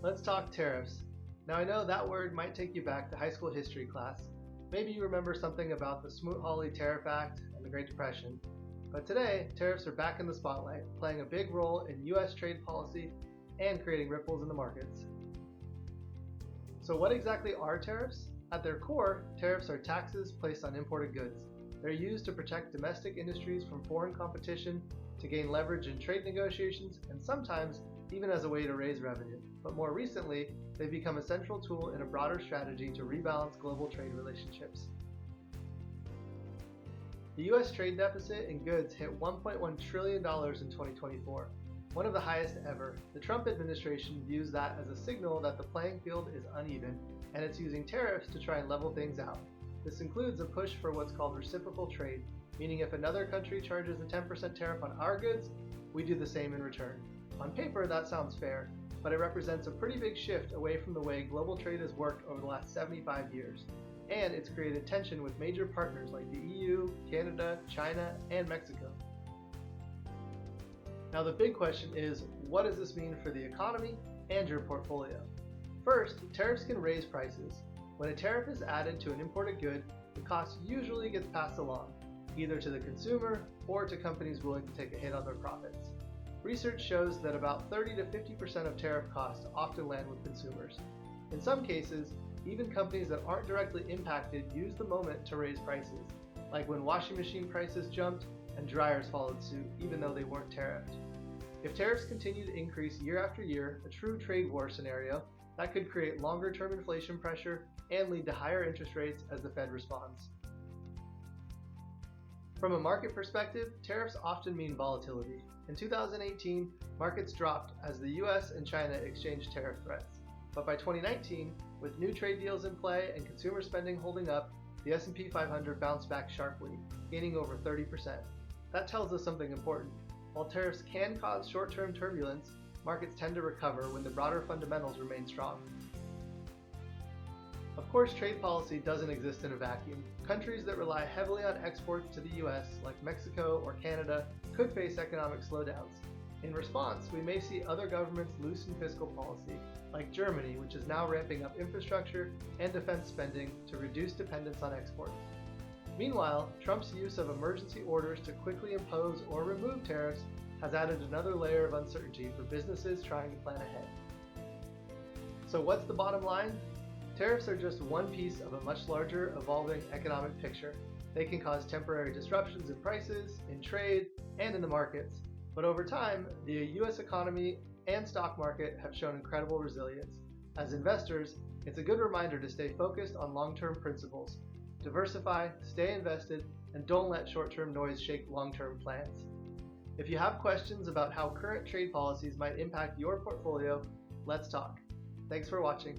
Let's talk tariffs. Now I know that word might take you back to high school history class. Maybe you remember something about the Smoot-Hawley Tariff Act and the Great Depression. But today, tariffs are back in the spotlight, playing a big role in U.S. trade policy and creating ripples in the markets. So what exactly are tariffs? At their core, tariffs are taxes placed on imported goods. They're used to protect domestic industries from foreign competition, to gain leverage in trade negotiations, and sometimes even as a way to raise revenue. But more recently, they've become a central tool in a broader strategy to rebalance global trade relationships. The U.S. trade deficit in goods hit $1.1 trillion in 2024, one of the highest ever. The Trump administration views that as a signal that the playing field is uneven, and it's using tariffs to try and level things out. This includes a push for what's called reciprocal trade, meaning if another country charges a 10% tariff on our goods, we do the same in return. On paper, that sounds fair, but it represents a pretty big shift away from the way global trade has worked over the last 75 years. And it's created tension with major partners like the EU, Canada, China, and Mexico. Now the big question is, what does this mean for the economy and your portfolio? First, tariffs can raise prices. When a tariff is added to an imported good, the cost usually gets passed along, either to the consumer or to companies willing to take a hit on their profits. Research shows that about 30 to 50% of tariff costs often land with consumers. In some cases, even companies that aren't directly impacted use the moment to raise prices, like when washing machine prices jumped and dryers followed suit, even though they weren't tariffed. If tariffs continue to increase year after year, a true trade war scenario, that could create longer-term inflation pressure and lead to higher interest rates as the Fed responds. From a market perspective, tariffs often mean volatility. In 2018, markets dropped as the US and China exchanged tariff threats. But by 2019, with new trade deals in play and consumer spending holding up, the S&P 500 bounced back sharply, gaining over 30%. That tells us something important. While tariffs can cause short-term turbulence, markets tend to recover when the broader fundamentals remain strong. Of course, trade policy doesn't exist in a vacuum. Countries that rely heavily on exports to the US, like Mexico or Canada, could face economic slowdowns. In response, we may see other governments loosen fiscal policy, like Germany, which is now ramping up infrastructure and defense spending to reduce dependence on exports. Meanwhile, Trump's use of emergency orders to quickly impose or remove tariffs has added another layer of uncertainty for businesses trying to plan ahead. So what's the bottom line? Tariffs are just one piece of a much larger, evolving economic picture. They can cause temporary disruptions in prices, in trade, and in the markets. But over time, the U.S. economy and stock market have shown incredible resilience. As investors, it's a good reminder to stay focused on long-term principles. Diversify, stay invested, and don't let short-term noise shake long-term plans. If you have questions about how current trade policies might impact your portfolio, let's talk. Thanks for watching.